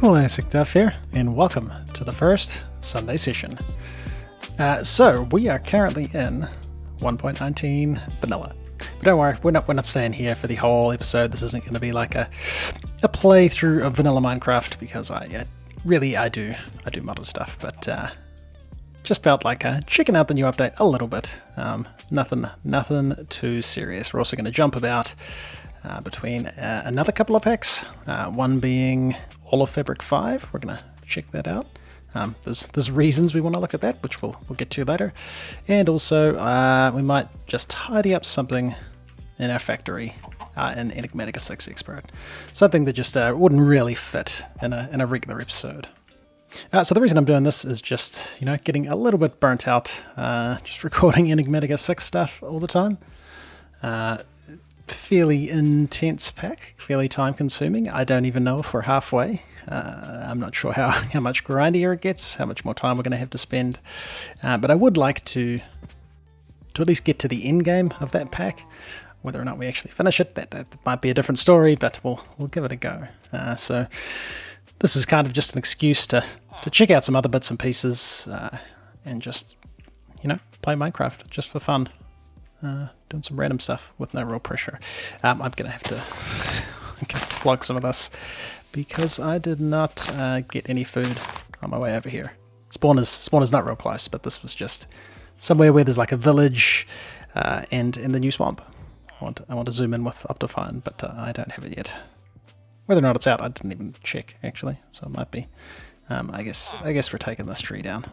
Classic Duff here, and welcome to the first Sunday session. So we are currently in 1.19 vanilla. But don't worry, we're not staying here for the whole episode. This isn't going to be like a playthrough of vanilla Minecraft, because I do modern stuff, but just felt like checking out the new update a little bit. Nothing too serious. We're also going to jump about between another couple of packs, one being all of Fabric 5. We're going to check that out. There's reasons we want to look at that, which we'll get to later. And also, we might just tidy up something in our factory in Enigmatica 6 Expert. Something that just wouldn't really fit in a regular episode. So the reason I'm doing this is just, getting a little bit burnt out, just recording Enigmatica 6 stuff all the time. Fairly intense pack, fairly time consuming. I don't even know if we're halfway. I'm not sure how much grindier it gets, how much more time we're going to have to spend. But I would like to at least get to the end game of that pack. Whether or not we actually finish it, that might be a different story, but we'll give it a go. So this is kind of just an excuse to check out some other bits and pieces and just, play Minecraft just for fun. Doing some random stuff with no real pressure. I'm gonna have to vlog some of this because I did not get any food on my way over here. Spawn is not real close, but this was just somewhere where there's like a village and in the new swamp. I want to zoom in with Optifine, but I don't have it yet. Whether or not it's out, I didn't even check actually, so it might be. I guess we're taking this tree down.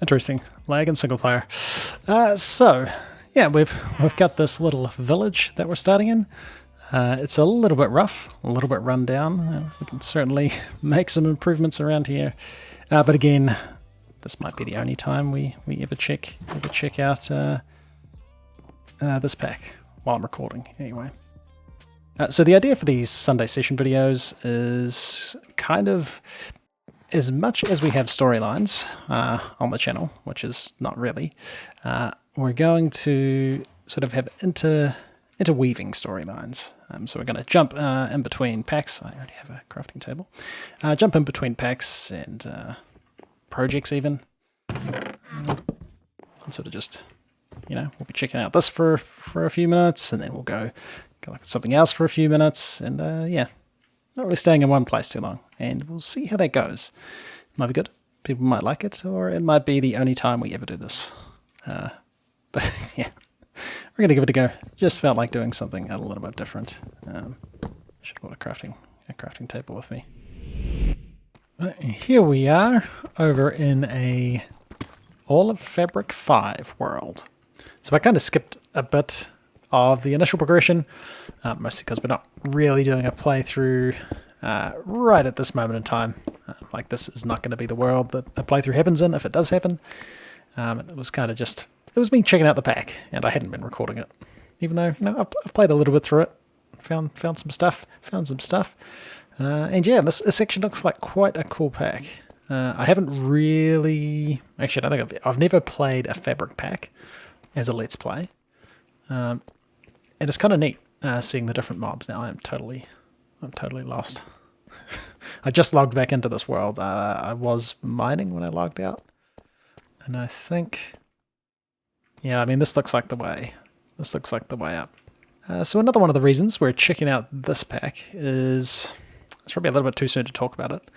Interesting. Lag in single player. So yeah, we've got this little village that we're starting in. It's a little bit rough, a little bit run down. We can certainly make some improvements around here. But again, this might be the only time we ever check out this pack while I'm recording. Anyway. So the idea for these Sunday session videos is kind of, as much as we have storylines on the channel, which is not really, we're going to sort of have interweaving storylines. So we're going to jump in between packs. I already have a crafting table. Jump in between packs and projects even. And sort of just, we'll be checking out this for a few minutes, and then we'll go look at something else for a few minutes, and not really staying in one place too long, and we'll see how that goes. It might be good. People might like it, or it might be the only time we ever do this. But yeah, we're going to give it a go. Just felt like doing something a little bit different. Should have brought a crafting table with me. Right, here we are over in a all of Fabric 5 world. So I kind of skipped a bit of the initial progression, mostly because we're not really doing a playthrough right at this moment in time. Like, this is not going to be the world that a playthrough happens in, if it does happen. It was kind of just, it was me checking out the pack, and I hadn't been recording it, even though I've played a little bit through it, found some stuff, and yeah, this section looks like quite a cool pack. I haven't really, actually, I don't think I've never played a Fabric pack as a Let's Play. And it's kind of neat seeing the different mobs. Now I'm totally lost. I just logged back into this world. I was mining when I logged out, and I think, yeah, I mean, this looks like the way. This looks like the way up. So another one of the reasons we're checking out this pack is, it's probably a little bit too soon to talk about it,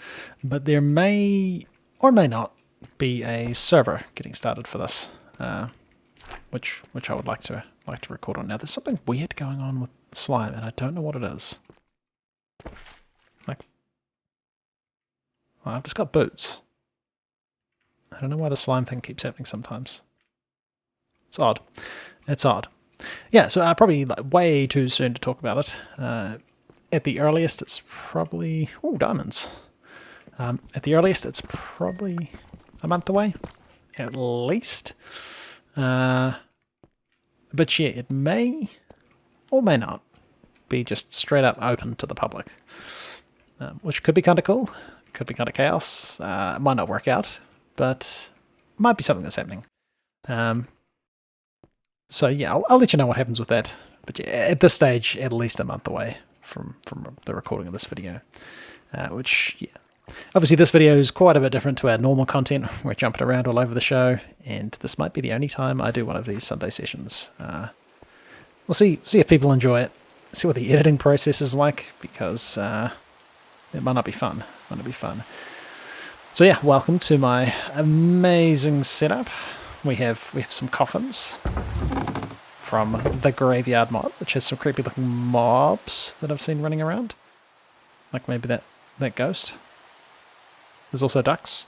but there may or may not be a server getting started for this, which I would like to record on. Now, there's something weird going on with slime, and I don't know what it is. Like, well, I've just got boots. I don't know why the slime thing keeps happening sometimes. It's odd. It's odd. Yeah, so probably way too soon to talk about it. At the earliest, it's probably... Oh, diamonds. At the earliest, it's probably a month away, at least. But yeah, it may or may not be just straight up open to the public, which could be kind of cool, could be kind of chaos. It might not work out, but might be something that's happening. So yeah, I'll let you know what happens with that. But yeah, at this stage, at least a month away from the recording of this video. Which, yeah. Obviously this video is quite a bit different to our normal content. We're jumping around all over the show, and this might be the only time I do one of these Sunday sessions. We'll see if people enjoy it, see what the editing process is like, because it might not be fun. So yeah, welcome to my amazing setup. We have some coffins from the Graveyard mod, which has some creepy looking mobs that I've seen running around. Like maybe that ghost. There's also ducks.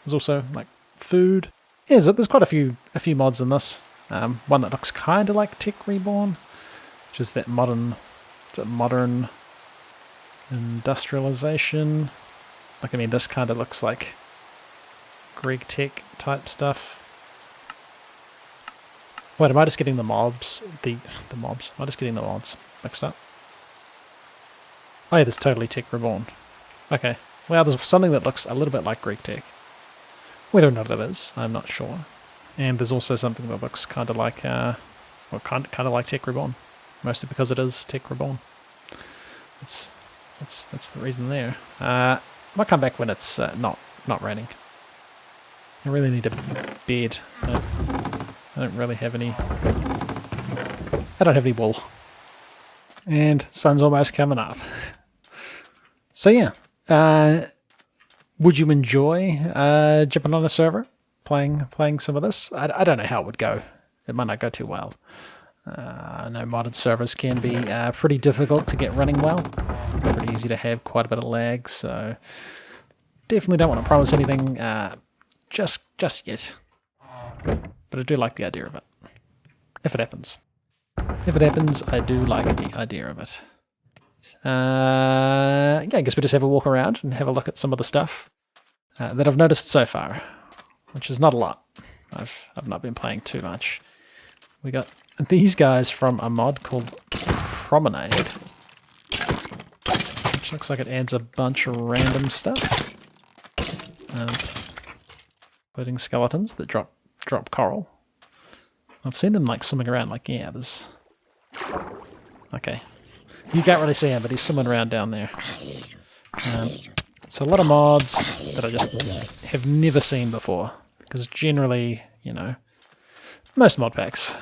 There's also like food. Yeah, there's quite a few mods in this. One that looks kind of like Tech Reborn, which is that modern industrialization. Like, I mean, this kind of looks like Greg Tech type stuff. Wait, am I just getting the mobs? The mobs? Am I just getting the mods mixed up? Oh yeah, there's totally Tech Reborn. Okay. Well, there's something that looks a little bit like Greek Tech. Whether or not it is, I'm not sure. And there's also something that looks kind of like, kind of like Tech Reborn, mostly because it is Tech Reborn. That's the reason there. I might come back when it's not raining. I really need a bed. I don't really have any. I don't have any wool. And sun's almost coming up. So yeah. Would you enjoy jumping on a server, playing some of this? I don't know how it would go. It might not go too well. I know modded servers can be pretty difficult to get running well. Pretty easy to have quite a bit of lag, so definitely don't want to promise anything just yet. But I do like the idea of it. If it happens. If it happens, I do like the idea of it. Yeah, I guess we just have a walk around and have a look at some of the stuff that I've noticed so far, which is not a lot. I've not been playing too much. We got these guys from a mod called Promenade, which looks like it adds a bunch of random stuff, including skeletons that drop coral. I've seen them like swimming around. Like, yeah, there's okay. You can't really see him, but he's swimming around down there. So a lot of mods that I just have never seen before, because generally, you know, most mod packs,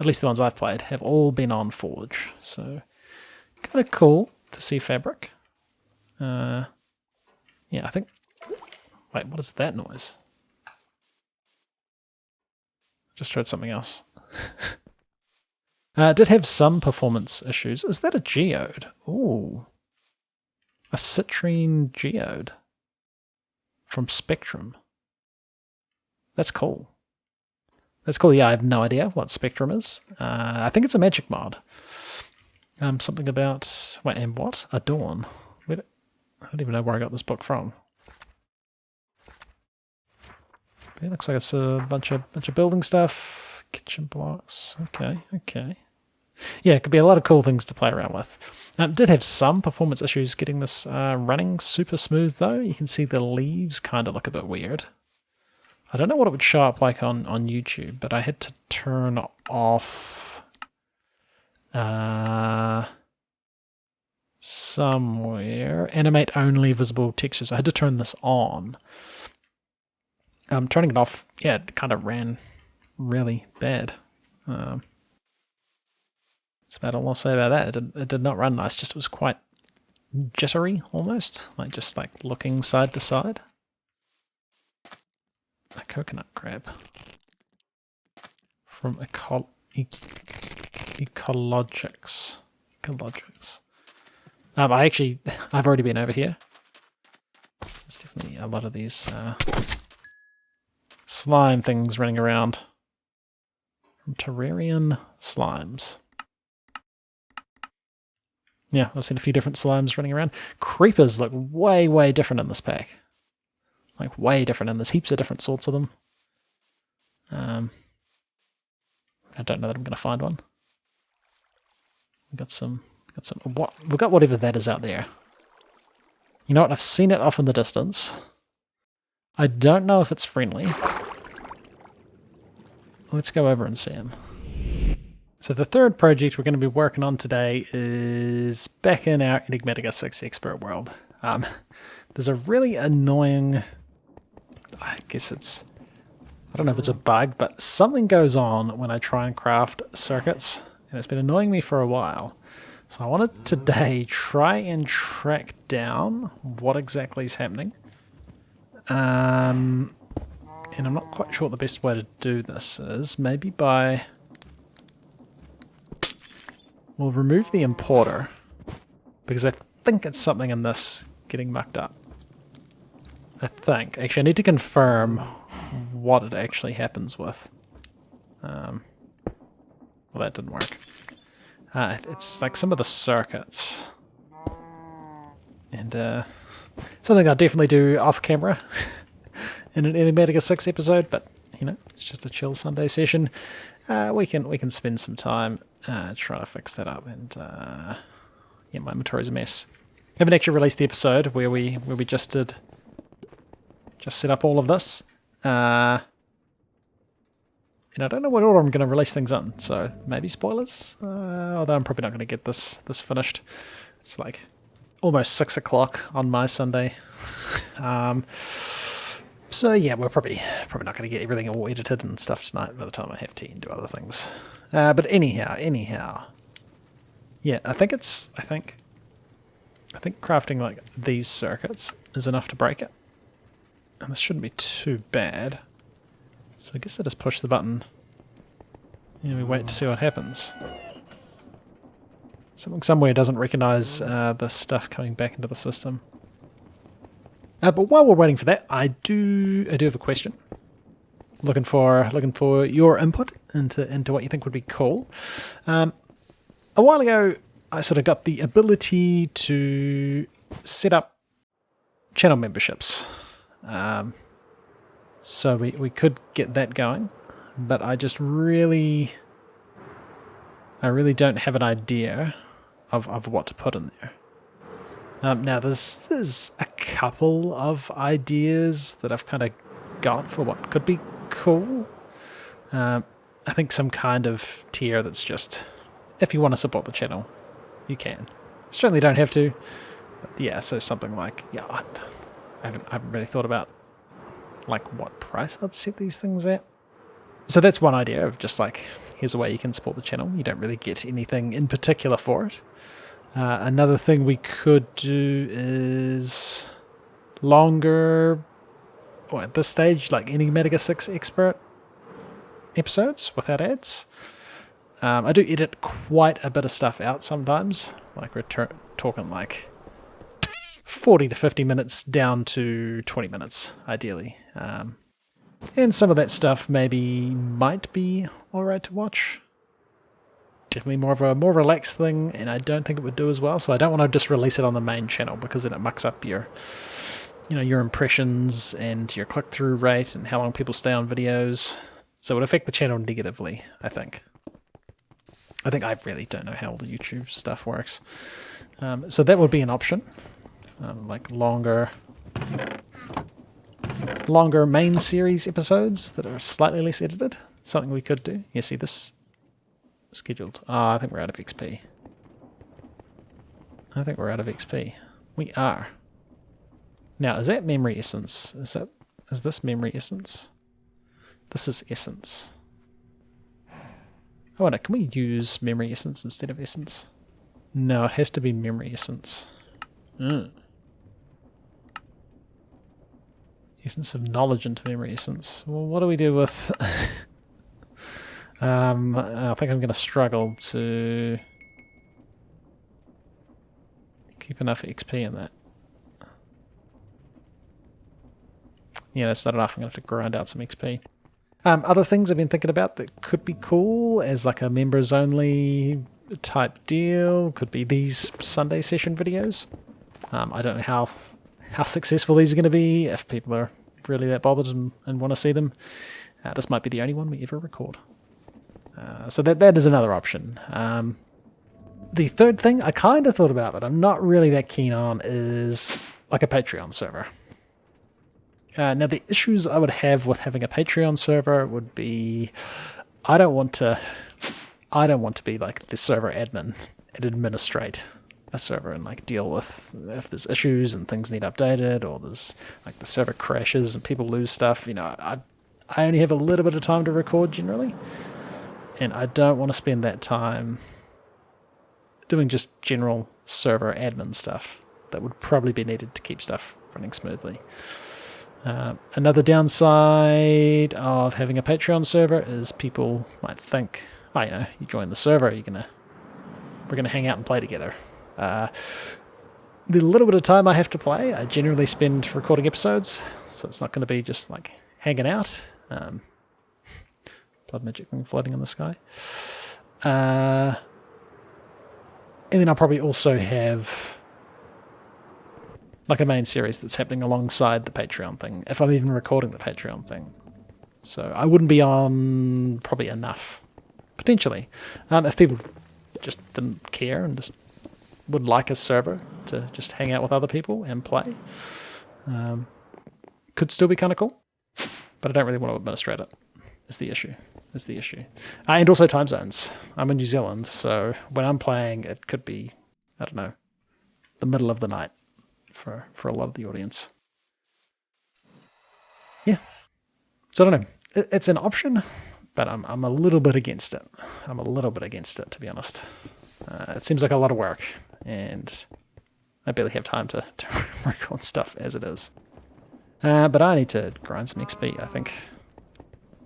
at least the ones I've played, have all been on Forge. So kind of cool to see fabric. Yeah, I think. Wait, what is that noise? Just heard something else. Did have some performance issues. Is that a geode? Ooh. A citrine geode. From Spectrum. That's cool. That's cool. Yeah, I have no idea what Spectrum is. I think it's a magic mod. Something about... Wait, and what? Adorn. I don't even know where I got this book from. It looks like it's a bunch of building stuff. Kitchen blocks. Okay. Yeah, it could be a lot of cool things to play around with. Did have some performance issues getting this running super smooth though. You can see the leaves kind of look a bit weird. I don't know what it would show up like on YouTube, but I had to turn off somewhere animate only visible textures. I had to turn this on. Turning it off, yeah, it kind of ran really bad. That's about all I'll say about that. It did not run nice, just was quite jittery almost, just looking side to side. A coconut crab from Ecologics. I've already been over here. There's definitely a lot of these slime things running around. From Terrarian Slimes. Yeah, I've seen a few different slimes running around. Creepers look way, way different in this pack. Like, way different, and there's heaps of different sorts of them. I don't know that I'm going to find one. We got whatever that is out there. You know what? I've seen it off in the distance. I don't know if it's friendly. Let's go over and see him. So the third project we're going to be working on today is back in our Enigmatica 6 expert world. There's a really annoying, I don't know if it's a bug, but something goes on when I try and craft circuits, and it's been annoying me for a while. So I wanted today try and track down what exactly is happening. And I'm not quite sure what the best way to do this is. Maybe by... We'll remove the importer, because I think it's something in this getting mucked up. I think. Actually, I need to confirm what it actually happens with. Well, that didn't work. It's like some of the circuits. And something I'll definitely do off camera in an Enigmatica 6 episode, but you know, it's just a chill Sunday session. We can spend some time trying to fix that up, and yeah, my inventory's a mess. I haven't actually released the episode where we just set up all of this. And I don't know what order I'm going to release things in, so maybe spoilers? Although I'm probably not going to get this finished. It's like almost 6 o'clock on my Sunday. So yeah, we're probably not going to get everything all edited and stuff tonight by the time I have tea and do other things. But anyhow. Yeah, I think crafting like these circuits is enough to break it. And this shouldn't be too bad. So I guess I just push the button and we wait to see what happens. Something somewhere doesn't recognize the stuff coming back into the system. But while we're waiting for that, I do have a question. Looking for your input into what you think would be cool. A while ago, I sort of got the ability to set up channel memberships. So we could get that going, but I really don't have an idea of what to put in there. Now there's a couple of ideas that I've kind of got for what could be cool. I think some kind of tier that's just, if you want to support the channel, you can. Certainly don't have to, but yeah, so something like, yeah, I haven't really thought about like what price I'd set these things at. So that's one idea of just like, here's a way you can support the channel. You don't really get anything in particular for it. Another thing we could do is longer, or at this stage, like Enigmatica 6 expert episodes without ads. I do edit quite a bit of stuff out sometimes. Like we're talking like 40 to 50 minutes down to 20 minutes, ideally. And some of that stuff might be alright to watch. Definitely more of a more relaxed thing, and I don't think it would do as well, so I don't want to just release it on the main channel, because then it mucks up your impressions and your click-through rate and how long people stay on videos. So it would affect the channel negatively, I think. I really don't know how all the YouTube stuff works. So that would be an option. Like longer main series episodes that are slightly less edited. Something we could do. Yeah, see this scheduled. I think we're out of XP. We are. Now, is that memory essence? Is this memory essence? This is essence. Oh no, can we use memory essence instead of essence? No, it has to be memory essence. Essence of knowledge into memory essence. Well, what do we do with... I think I'm going to struggle to keep enough XP in that. Yeah, that's not enough. I'm going to have to grind out some XP. Other things I've been thinking about that could be cool as like a members only type deal could be these Sunday session videos. I don't know how successful these are going to be, if people are really that bothered and want to see them. This might be the only one we ever record. So that is another option. The third thing I kind of thought about, but I'm not really that keen on, is like a Patreon server. Now the issues I would have with having a Patreon server would be, I don't want to I don't want to be like the server admin and administrate a server and like deal with if there's issues and things need updated, or there's like the server crashes and people lose stuff. I only have a little bit of time to record generally, and I don't want to spend that time doing just general server admin stuff that would probably be needed to keep stuff running smoothly. Another downside of having a Patreon server is people might think, oh, you join the server, we're gonna hang out and play together. The little bit of time I have to play, I generally spend recording episodes, so it's not going to be just like hanging out. Blood magic thing floating in the sky. And then I'll probably also have like a main series that's happening alongside the Patreon thing, if I'm even recording the Patreon thing. So I wouldn't be on probably enough, potentially. If people just didn't care and just would like a server to just hang out with other people and play, could still be kind of cool, but I don't really want to administrate it. Is the issue. And also time zones. I'm in New Zealand, so when I'm playing, it could be, I don't know, the middle of the night for a lot of the audience. Yeah. So I don't know. It's an option, but I'm a little bit against it. To be honest. It seems like a lot of work, and I barely have time to record stuff as it is. But I need to grind some XP, I think,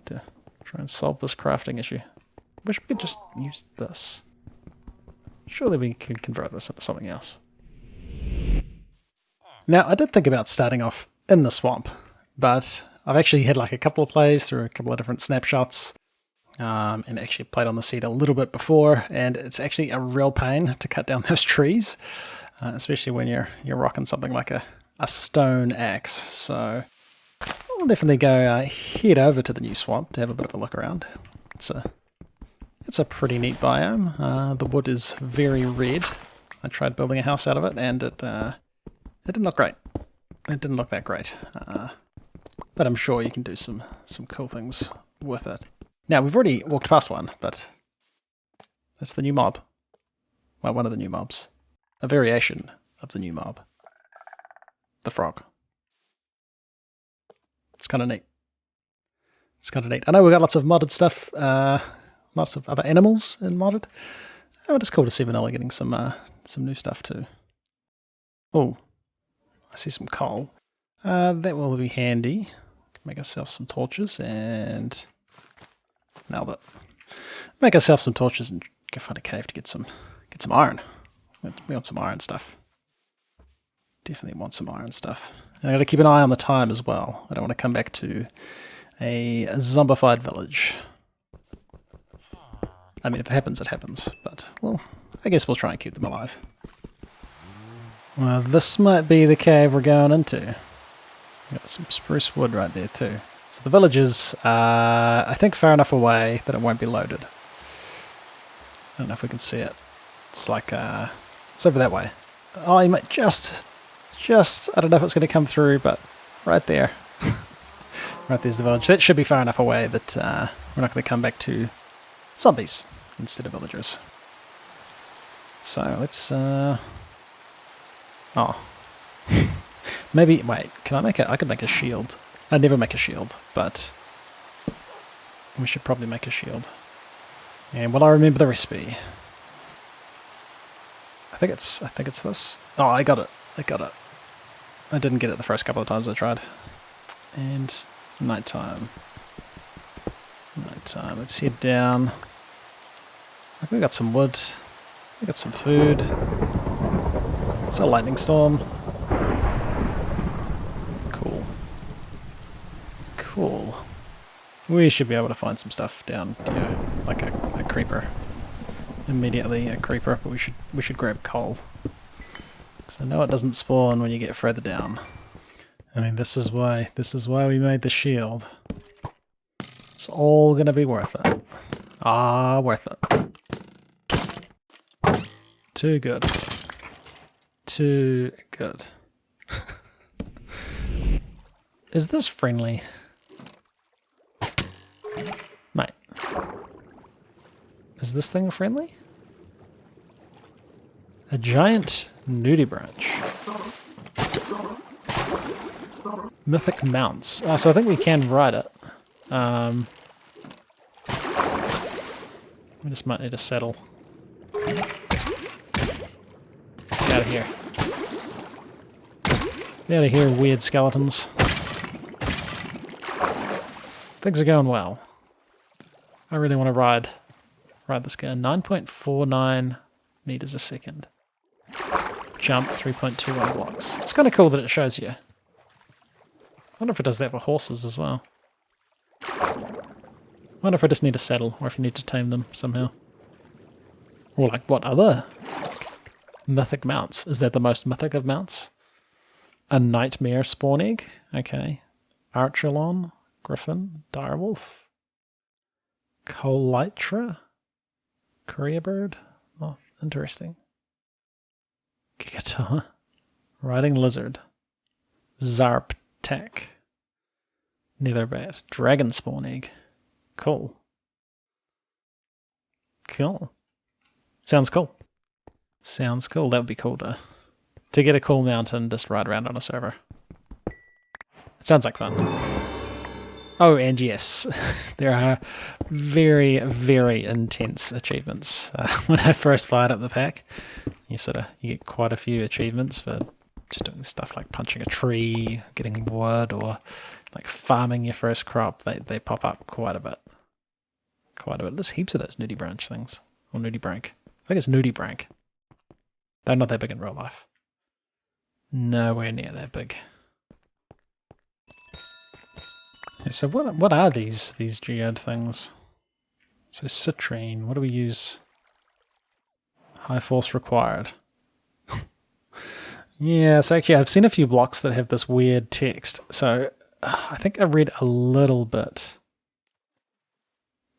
to try and solve this crafting issue. Wish we could just use this. Surely we can convert this into something else. Now, I did think about starting off in the swamp, but I've actually had like a couple of plays through a couple of different snapshots, and actually played on the seed a little bit before, and it's actually a real pain to cut down those trees, especially when you're rocking something like a stone axe. So I'll definitely go head over to the new swamp to have a bit of a look around. It's a pretty neat biome. The wood is very red. I tried building a house out of it, and it didn't look great. It didn't look that great, but I'm sure you can do some cool things with it. Now, we've already walked past one, but that's the new mob. Well, one of the new mobs. A variation of the new mob. The frog. It's kind of neat. I know we've got lots of modded stuff, lots of other animals in modded. But it's cool to see Vanilla getting some new stuff too. Oh, I see some coal. That will be handy. Make ourselves some torches and... Nailed it. Make ourselves some torches and go find a cave to get some iron. We want some iron stuff. Definitely want some iron stuff. And I got to keep an eye on the time as well. I don't want to come back to a zombified village. I mean, if it happens, it happens. But, well, I guess we'll try and keep them alive. Well, this might be the cave we're going into. Got some spruce wood right there too. So the village is, I think, far enough away that it won't be loaded. I don't know if we can see it. It's like, it's over that way. Oh, you might just, I don't know if it's going to come through, but right there. Right there's the village. That should be far enough away that we're not going to come back to zombies instead of villagers. So let's, oh. Maybe, wait, I could make a shield. I'd never make a shield, but we should probably make a shield. And will I remember the recipe? I think it's this. Oh, I got it. I didn't get it the first couple of times I tried. And nighttime. Let's head down. I think we got some wood. We got some food. It's a lightning storm. Cool. We should be able to find some stuff down here, like a creeper. Immediately a creeper, but we should grab coal. Because I know it doesn't spawn when you get further down. I mean, this is why we made the shield. It's all gonna be worth it. Ah, worth it. Too good. Too good. Is this friendly? Mate. Is this thing friendly? A giant nudibranch. Mythic mounts. So I think we can ride it. We just might need to settle. Get out of here. Get out of here, weird skeletons. Things are going well. I really want to ride this guy. 9.49 meters a second. Jump 3.21 blocks. It's kind of cool that it shows you. I wonder if it does that for horses as well. I wonder if I just need to settle, or if you need to tame them somehow. Or like, what other mythic mounts? Is that the most mythic of mounts? A nightmare spawn egg? Okay. Archelon, griffin, direwolf, Coelytra, courier bird. Oh, interesting. Gigatar, riding lizard, Zarptek, netherbat, dragon spawn egg. Cool. Cool. Sounds cool. Sounds cool. That would be cool to get a cool mount and just ride around on a server. It sounds like fun. Oh, and yes, there are very, very intense achievements. When I first fired up the pack, you get quite a few achievements for just doing stuff like punching a tree, getting wood, or like farming your first crop. They pop up quite a bit. Quite a bit. There's heaps of those nudibranch things. Or nudibranch. I think it's nudibranch. They're not that big in real life. Nowhere near that big. Yeah, so what are these geode things? So citrine, what do we use? High force required. Yeah, so actually I've seen a few blocks that have this weird text. So I think I read a little bit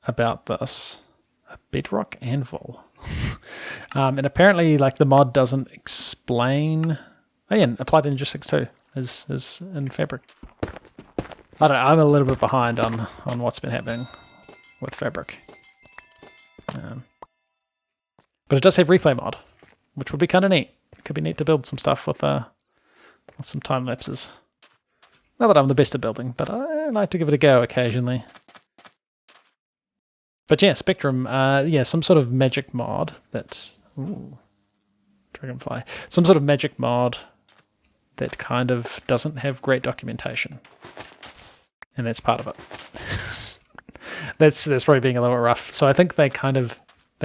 about this. A bedrock anvil. And apparently like the mod doesn't explain. Oh yeah, applied in Ninja 6.2 is in Fabric. I don't know, I'm a little bit behind on what's been happening with Fabric. But it does have replay mod, which would be kind of neat. It could be neat to build some stuff with some time lapses. Not that I'm the best at building, but I like to give it a go occasionally. But yeah, Spectrum, yeah, some sort of magic mod that... Ooh, Dragonfly. Some sort of magic mod that kind of doesn't have great documentation. And that's part of it. That's probably being a little bit rough. So I think they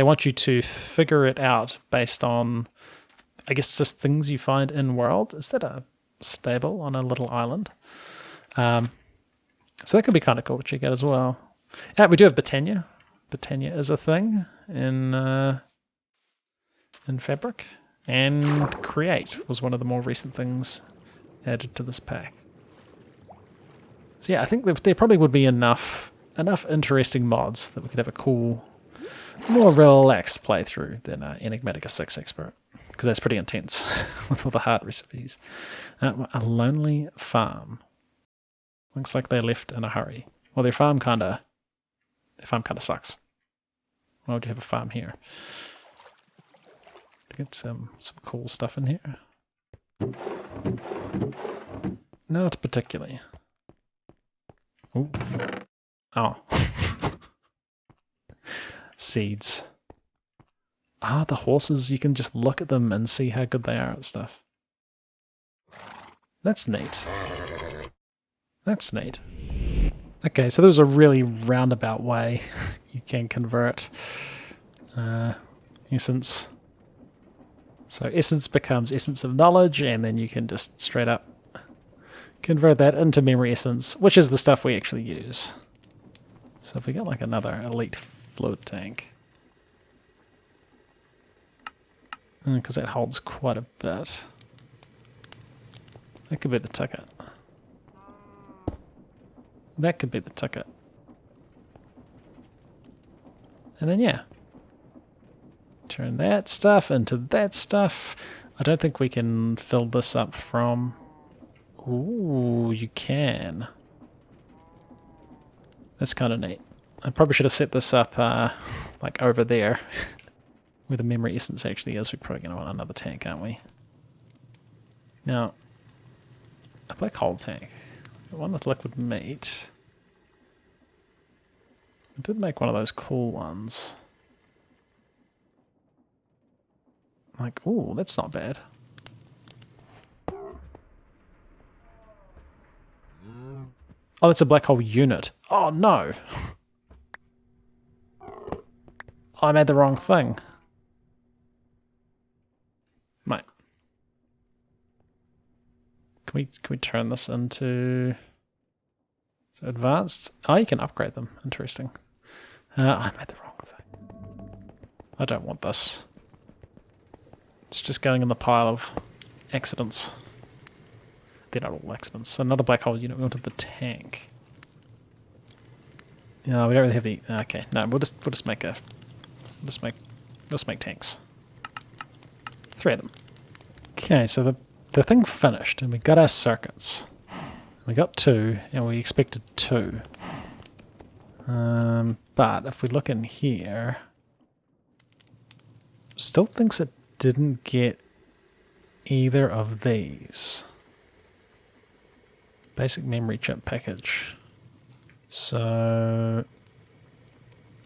want you to figure it out based on, I guess, just things you find in world. Is that a stable on a little island? So that could be kind of cool to check out as well. Yeah, we do have Botania. Botania is a thing in Fabric. And Create was one of the more recent things added to this pack. So yeah, I think there probably would be enough interesting mods that we could have a cool, more relaxed playthrough than Enigmatica 6 Expert, because that's pretty intense with all the hard recipes. A lonely farm. Looks like they left in a hurry. Well, their farm kind of sucks. Why would you have a farm here? Get some cool stuff in here. Not particularly. Ooh. Oh. Seeds. The horses, you can just look at them and see how good they are at stuff. That's neat. That's neat. Okay, so there's a really roundabout way you can convert essence. So essence becomes essence of knowledge, and then you can just straight up convert that into memory essence, which is the stuff we actually use. So if we get like another elite fluid tank, because that holds quite a bit, that could be the ticket. That could be the ticket. And then yeah, turn that stuff into that stuff. I don't think we can fill this up from... Ooh, you can. That's kind of neat. I probably should have set this up like over there where the memory essence actually is. We're probably going to want another tank, aren't we? Now, a black hole tank. One with liquid meat. I did make one of those cool ones. Like, ooh, that's not bad. Oh, that's a black hole unit. Oh, no. I made the wrong thing. Mate. Can we turn this into advanced? Oh, you can upgrade them. Interesting. I made the wrong thing. I don't want this. It's just going in the pile of accidents. They're not all accidents. Another black hole unit. We wanted the tank. No, we don't really have the. Okay, no, we'll just make a. Let's make tanks. 3 of them. Okay, so the thing finished, and we got our circuits. We got 2, and we expected 2. But if we look in here, still thinks it didn't get either of these. Basic memory chip package. So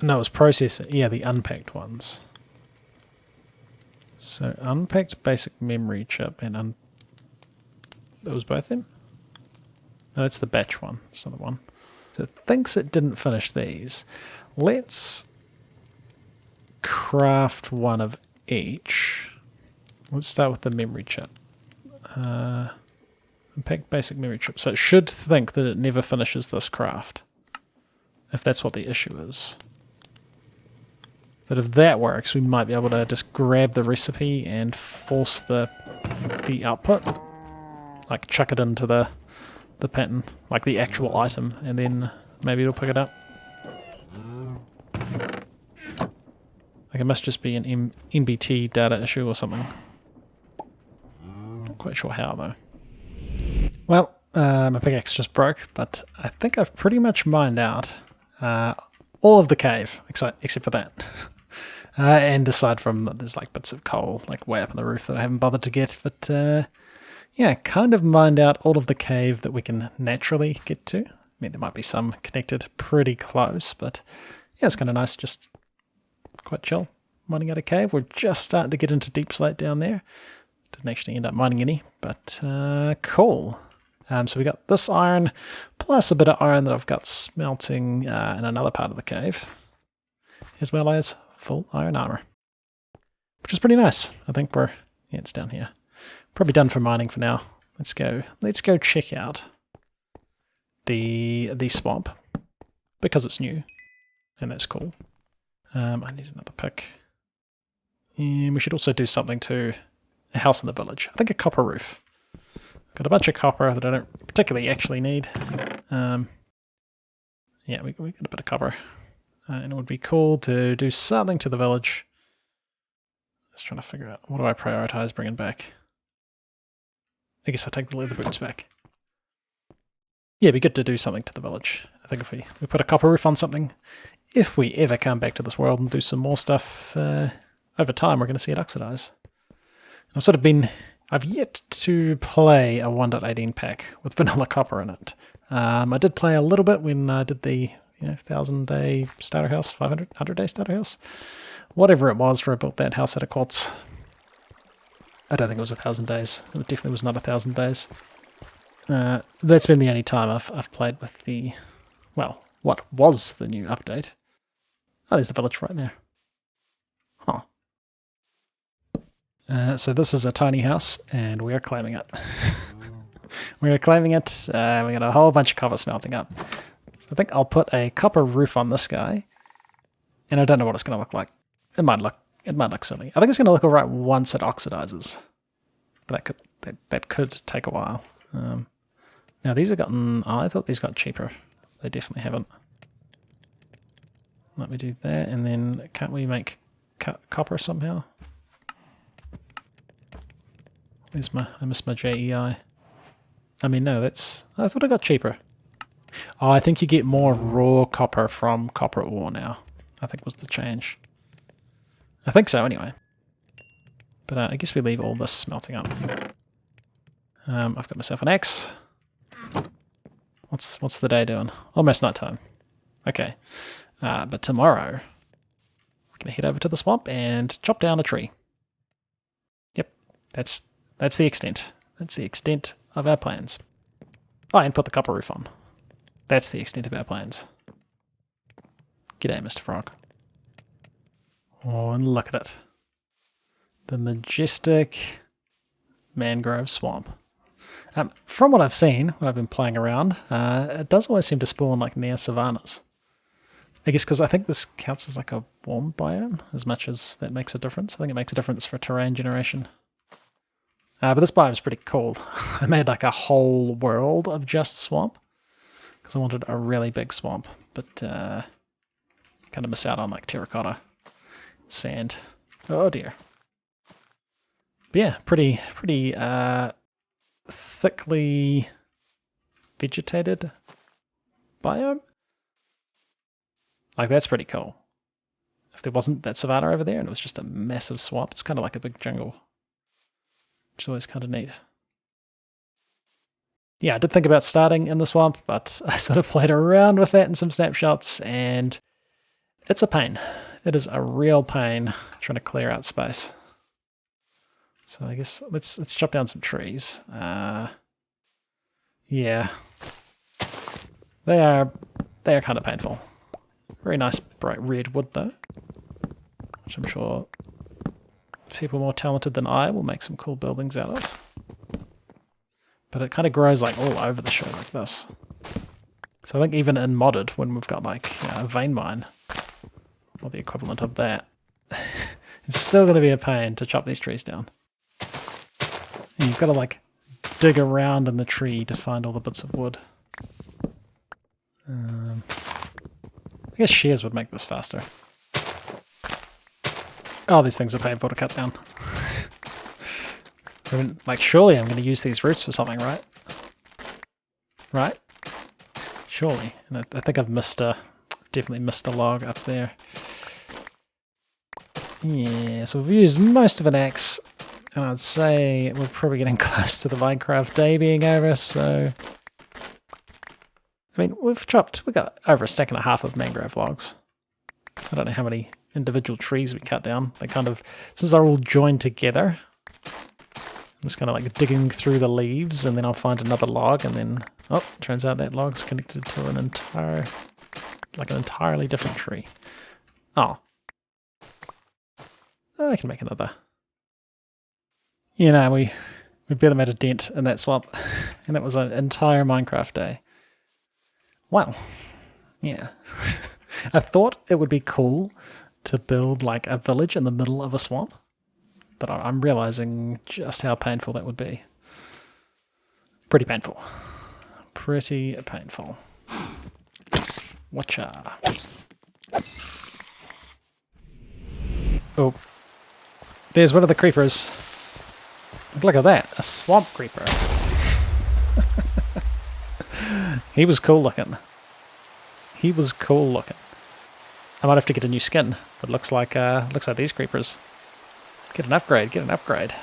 no, it was processor. Yeah, the unpacked ones. So unpacked basic memory chip and that was both them? No, that's the batch one. That's another one. So it thinks it didn't finish these. Let's craft one of each. Let's start with the memory chip. Unpacked basic memory chip. So it should think that it never finishes this craft. If that's what the issue is. But if that works, we might be able to just grab the recipe and force the output. Like chuck it into the pattern, like the actual item, and then maybe it'll pick it up. Like it must just be an MBT data issue or something. Not quite sure how though. Well, my pickaxe just broke, but I think I've pretty much mined out all of the cave, except for that. And aside from, there's like bits of coal like way up on the roof that I haven't bothered to get, but yeah, kind of mined out all of the cave that we can naturally get to. I mean, there might be some connected pretty close, but yeah, it's kind of nice, just quite chill mining out a cave. We're just starting to get into deep slate down there. Didn't actually end up mining any, but cool. So we got this iron, plus a bit of iron that I've got smelting in another part of the cave, as well as full iron armor, which is pretty nice. I think yeah, it's down here. Probably done for mining for now. Let's go check out the swamp, because it's new, and that's cool. I need another pick. And we should also do something to a house in the village. I think a copper roof. Got a bunch of copper that I don't particularly actually need. Yeah, we got a bit of copper. And it would be cool to do something to the village. Just trying to figure out, what do I prioritize bringing back? I guess I'll take the leather boots back. Yeah, it'd be good to do something to the village. I think if we put a copper roof on something, if we ever come back to this world and do some more stuff, over time we're going to see it oxidize. I've yet to play a 1.18 pack with vanilla copper in it. I did play a little bit when I did the 1,000-day starter house, 100-day starter house. Whatever it was for I built that house out of quartz. I don't think it was 1,000 days. It definitely was not 1,000 days. That's been the only time I've played with the, well, what was the new update. Oh, there's the village right there. Huh. So this is a tiny house, and we are claiming it. We are claiming it. We got a whole bunch of copper smelting up. So I think I'll put a copper roof on this guy, and I don't know what it's going to look like. It might look silly. I think it's going to look alright once it oxidizes, but that could take a while. Now these have gotten. Oh, I thought these got cheaper. They definitely haven't. Let me do that, and then can't we make copper somehow? I missed my JEI. I mean, no, I thought it got cheaper. Oh, I think you get more raw copper from copper ore now. I think was the change. I think so, anyway. But I guess we leave all this smelting up. I've got myself an axe. What's the day doing? Almost night time. Okay. But tomorrow, we're going to head over to the swamp and chop down a tree. Yep, that's the extent. That's the extent of our plans. Oh, and put the copper roof on. That's the extent of our plans. G'day, Mr. Frog. Oh, and look at it. The majestic mangrove swamp. From what I've seen, when I've been playing around, it does always seem to spawn like near savannas. I guess because I think this counts as like a warm biome, as much as that makes a difference. I think it makes a difference for terrain generation. But this biome is pretty cool. I made like a whole world of just swamp, because I wanted a really big swamp, but kind of miss out on like terracotta, sand. Oh dear. But yeah, pretty thickly vegetated biome. Like, that's pretty cool. If there wasn't that savanna over there and it was just a massive swamp, it's kind of like a big jungle, which is always kind of neat. Yeah, I did think about starting in the swamp, but I sort of played around with that in some snapshots, and it's a pain. It is a real pain trying to clear out space. So I guess let's chop down some trees. Yeah, they are kind of painful. Very nice bright red wood though, which I'm sure people more talented than I will make some cool buildings out of. But it kind of grows like all over the show like this. So I think even in modded, when we've got like a vein mine or the equivalent of that, it's still going to be a pain to chop these trees down. And you've got to like dig around in the tree to find all the bits of wood. I guess shears would make this faster. Oh, these things are painful to cut down. I mean, like, surely I'm going to use these roots for something, right? Right? Surely. And I think I've definitely missed a log up there. Yeah, so we've used most of an axe, and I'd say we're probably getting close to the Minecraft day being over, so... I mean, we've got over a stack and a half of mangrove logs. I don't know how many individual trees we cut down. They kind of, since they're all joined together, I'm just kind of like digging through the leaves, and then I'll find another log, and then, oh, turns out that log's connected to an entirely different tree. Oh. I can make another. You know, we barely made a dent in that swamp, and that was an entire Minecraft day. Wow. Yeah. I thought it would be cool to build like a village in the middle of a swamp, but I'm realizing just how painful that would be. Pretty painful. Pretty painful. Watcha. Oh. There's one of the creepers. Look at that. A swamp creeper. He was cool looking. He was cool looking. I might have to get a new skin, but looks like these creepers. Get an upgrade, get an upgrade.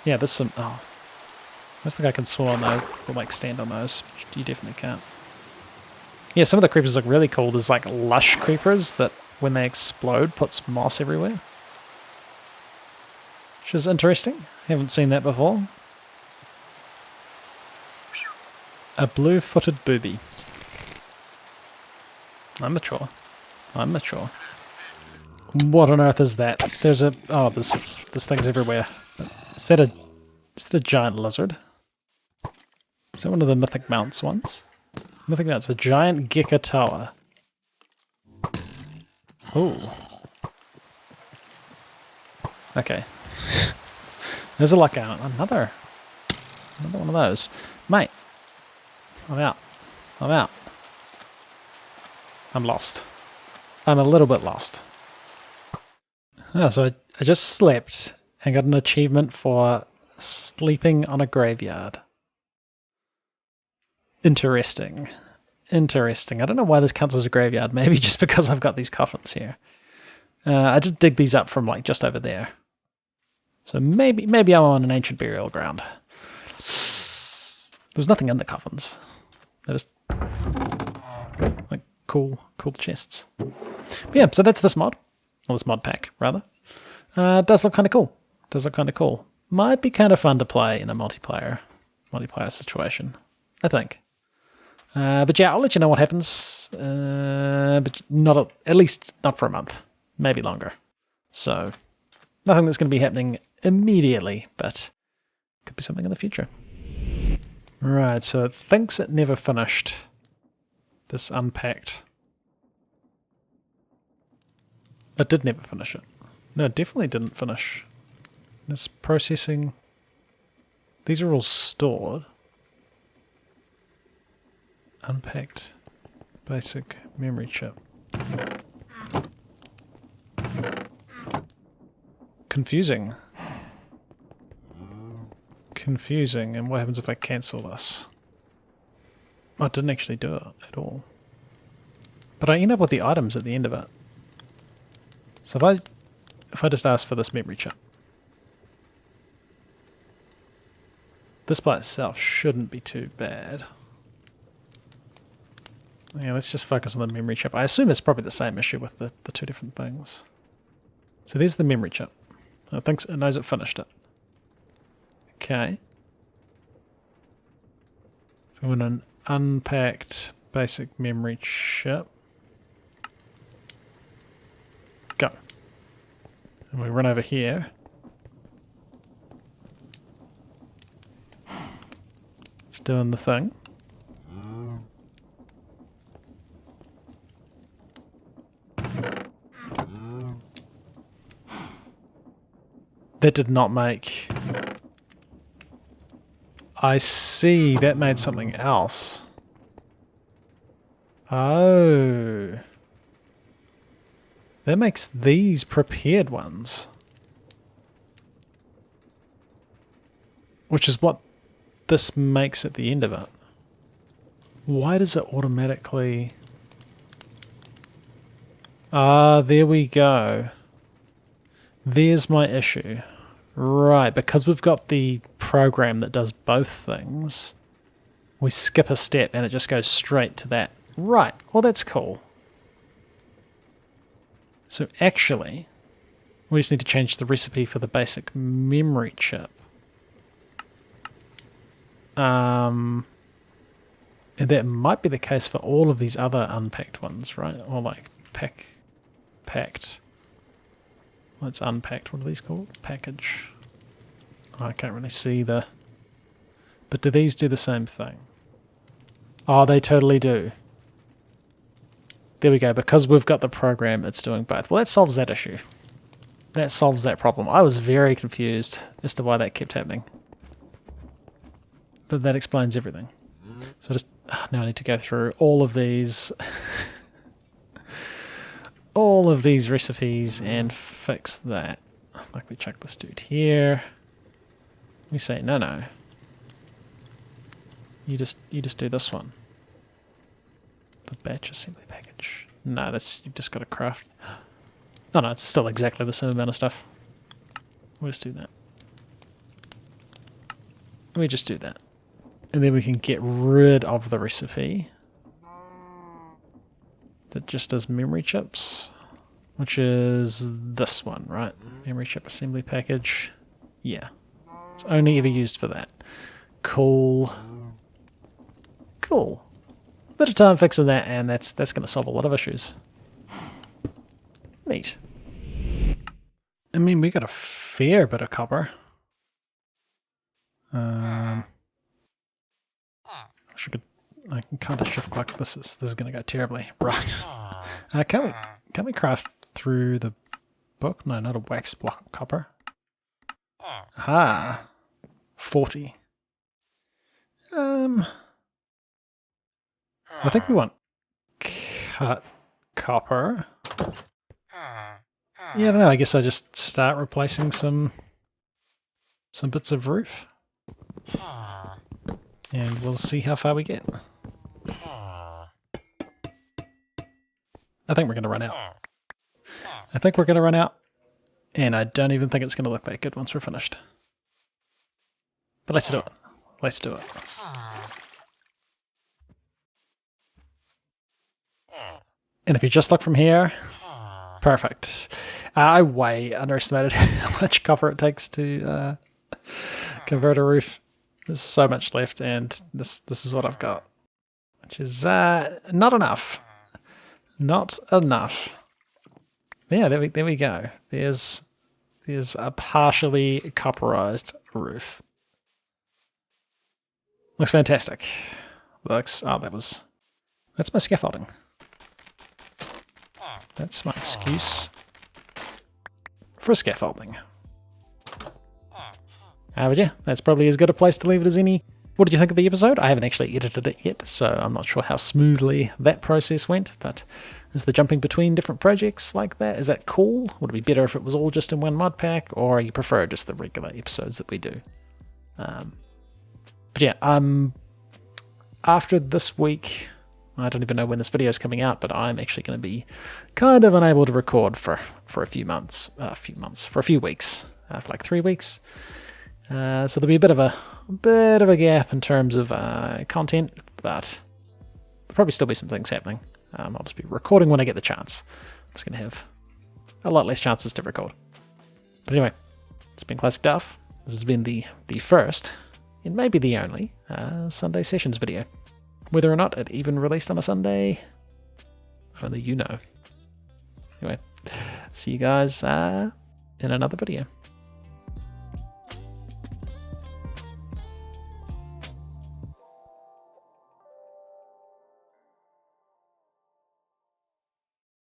Yeah, there's some... Oh. I don't think I can swim on those, or like stand on those. You definitely can't. Yeah, some of the creepers look really cool. There's like lush creepers that, when they explode, puts moss everywhere. Which is interesting. Haven't seen that before. A blue-footed booby. I'm mature. I'm mature. What on earth is that? There's a... Oh, there's things everywhere. Is that a giant lizard? Is that one of the Mythic Mounts ones? Mythic Mounts, a giant Gekatoa. Ooh. Okay. There's a like another one of those. Mate. I'm out. I'm out. I'm lost. I'm a little bit lost. Oh, so I just slept and got an achievement for sleeping on a graveyard. Interesting. Interesting. I don't know why this counts as a graveyard. Maybe just because I've got these coffins here. I did dig these up from like just over there. So maybe I'm on an ancient burial ground. There's nothing in the coffins. They're just like cool chests. But yeah, so that's this mod. Or this mod pack, rather. It does look kind of cool. Might be kind of fun to play in a multiplayer situation, I think. But yeah, I'll let you know what happens. But not at least not for a month, maybe longer. So nothing that's going to be happening immediately, but could be something in the future. Right, so it thinks it never finished this unpacked. It did never finish it. No, it definitely didn't finish. This processing. These are all stored. Unpacked basic memory chip. Confusing. And what happens if I cancel this? Oh, it didn't actually do it at all. But I end up with the items at the end of it. So if I just ask for this memory chip, this by itself shouldn't be too bad. Yeah, let's just focus on the memory chip. I assume it's probably the same issue with the two different things. So there's the memory chip. It knows it finished it. Okay. So we want an unpacked basic memory chip. Go. And we run over here. It's doing the thing. That did not make... I see, that made something else. Oh. That makes these prepared ones. Which is what this makes at the end of it. Why does it automatically... Ah, there we go. There's my issue. Right, because we've got the program that does both things, we skip a step and it just goes straight to that. Right, well that's cool. So actually, we just need to change the recipe for the basic memory chip. And that might be the case for all of these other unpacked ones, right? Or like packed. Well, it's unpacked. What are these called? Package. Oh, I can't really see the... But do these do the same thing? Oh, they totally do. There we go. Because we've got the program, it's doing both. Well, that solves that issue. That solves that problem. I was very confused as to why that kept happening. But that explains everything. So now I need to go through all of these... all of these recipes and fix that. Like we chuck this dude here. We say no. You just do this one. The batch assembly package. No, you've just got to craft. No, it's still exactly the same amount of stuff. We'll just do that. We just do that. And then we can get rid of the recipe that just does memory chips, which is this one, right? Memory chip assembly package. Yeah. It's only ever used for that. Cool. Bit of time fixing that, and that's going to solve a lot of issues. Neat. I mean, we got a fair bit of copper. I can kind of shift click. This is going to go terribly. Right. Can we craft through the book? No, not a wax block of copper. Aha. 40. I think we want cut copper. Yeah, I don't know. I guess I just start replacing some bits of roof. And we'll see how far we get. I think we're going to run out. I think we're going to run out. And I don't even think it's going to look that good once we're finished. But let's do it. Let's do it. And if you just look from here, perfect. I way underestimated how much copper it takes to convert a roof. There's so much left, and this is what I've got, which is not enough. Not enough. Yeah, there we go. There's a partially copperized roof. Looks fantastic. Looks, oh, that's my scaffolding. That's my excuse for scaffolding. But yeah, that's probably as good a place to leave it as any. What did you think of the episode? I haven't actually edited it yet, so I'm not sure how smoothly that process went, but is the jumping between different projects like that, is that cool? Would it be better if it was all just in one mod pack, or you prefer just the regular episodes that we do? But yeah, after this week, I don't even know when this video is coming out, but I'm actually going to be kind of unable to record for a few months, for a few weeks, for like 3 weeks. So there'll be a bit of a gap in terms of content, but there'll probably still be some things happening. I'll just be recording when I get the chance. I'm just going to have a lot less chances to record. But anyway, it's been Classic Duff. This has been the first, and maybe the only, Sunday Sessions video. Whether or not it even released on a Sunday, only you know. Anyway, see you guys in another video.